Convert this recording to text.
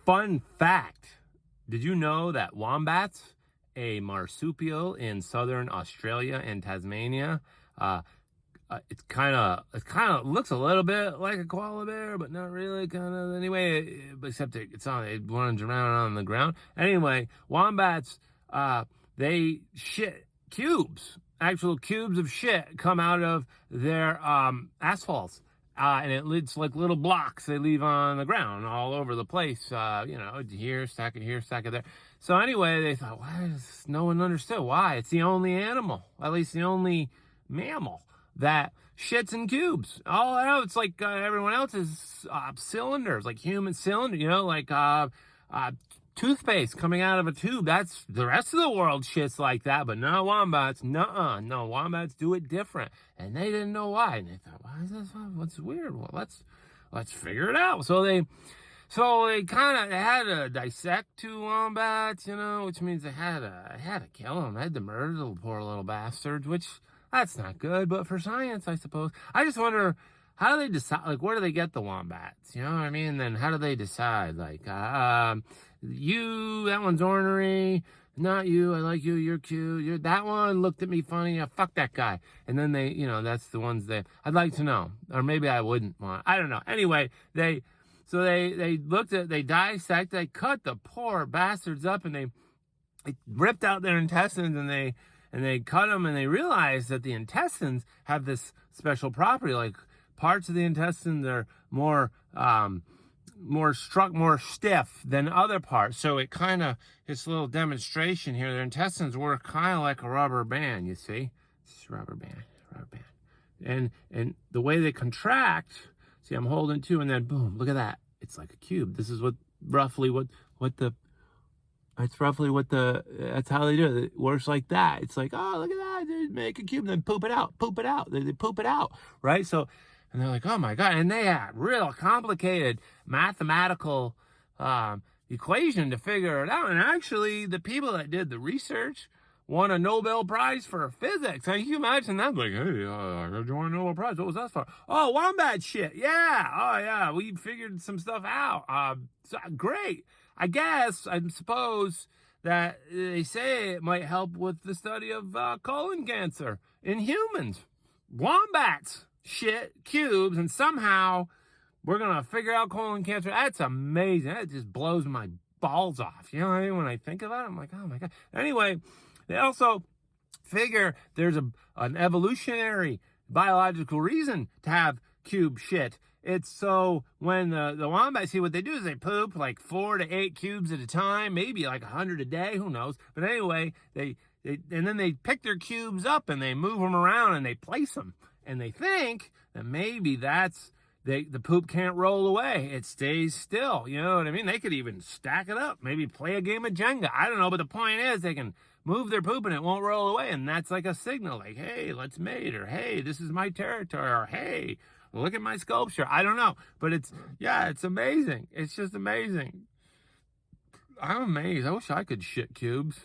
Fun fact. Did you know that wombats, a marsupial in southern Australia and Tasmania, it kind of looks a little bit like a koala bear, but not really. Kind of anyway, except it runs around on the ground. Anyway, wombats, they shit cubes, actual cubes of shit come out of their asphalts. And it's like little blocks they leave on the ground all over the place. Here, stack it here, stack it there. So anyway, they thought, why is no one understood why? It's the only animal, at least the only mammal that shits in cubes. Oh, I know, it's like everyone else's cylinders, like human cylinder, like toothpaste coming out of a tube. That's the rest of the world shits like that, but no wombats. No, wombats do it different, and they didn't know why. And they thought, why is this? What's weird? Well, let's figure it out. So they kind of had to dissect two wombats, which means they had to kill them. They had to murder the poor little bastards, which that's not good. But for science, I suppose. I just wonder, how do they decide? Like, where do they get the wombats? You know what I mean? Then how do they decide? Like, that one's ornery. Not you. I like you. You're cute. That one looked at me funny. Fuck that guy. And then they, that's the ones I'd like to know. Or maybe I wouldn't want. I don't know. Anyway, they dissected, they cut the poor bastards up, and they ripped out their intestines, and they cut them, and they realized that the intestines have this special property. Like, parts of the intestines are more stiff than other parts. So it kind of, this little demonstration here, their intestines work kind of like a rubber band, you see? It's rubber band. And the way they contract, see, I'm holding two, and then boom, look at that. It's like a cube. This is that's how they do it. It works like that. It's like, oh, look at that. They make a cube, and then poop it out. They poop it out, right? So, and they're like, oh my God. And they had real complicated mathematical equation to figure it out. And actually, the people that did the research won a Nobel Prize for physics. Can you imagine that? Like, hey, I heard you won a Nobel Prize. What was that for? Oh, wombat shit. Yeah. Oh, yeah. We figured some stuff out. So, great. I suppose that they say it might help with the study of colon cancer in humans. Wombats shit cubes, and somehow we're going to figure out colon cancer. That's amazing. That just blows my balls off. You know what I mean? When I think about it, I'm like, oh my God. Anyway, they also figure there's an evolutionary biological reason to have cube shit. It's so when the wombats, see, what they do is they poop like 4 to 8 cubes at a time, maybe like 100 a day, who knows. But anyway, and then they pick their cubes up and they move them around and they place them. And they think that maybe the poop can't roll away. It stays still. You know what I mean? They could even stack it up, maybe play a game of Jenga. I don't know, but the point is they can move their poop and it won't roll away. And that's like a signal, like, hey, let's mate, or hey, this is my territory, or hey, look at my sculpture. I don't know, but it's amazing. It's just amazing. I'm amazed. I wish I could shit cubes.